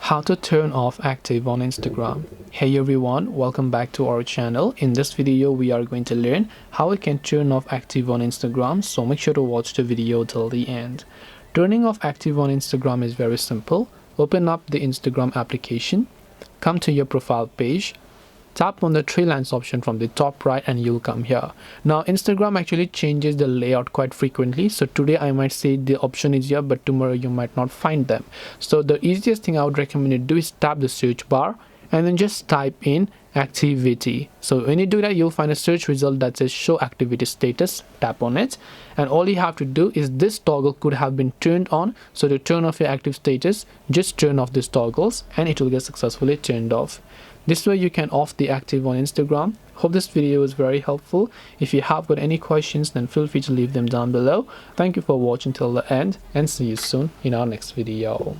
How to turn off active on Instagram. Hey everyone, welcome back to our channel. In this video we are going to learn how we can turn off active on Instagram, so make sure to watch the video till the end. Turning off active on Instagram is very simple. Open up the Instagram application, come to your profile page, tap on the three lines option from the top right and you'll come here. Now Instagram actually changes the layout quite frequently, so today I might say the option is here but tomorrow you might not find them. So the easiest thing I would recommend you do is tap the search bar and then just type in activity. So when you do that, you'll find a search result that says show activity status. Tap on it and all you have to do is this toggle could have been turned on. So to turn off your active status, just turn off these toggles and it will get successfully turned off. This way you can off the active on Instagram. Hope this video was very helpful. If you have got any questions, then feel free to leave them down below. Thank you for watching till the end and see you soon in our next video.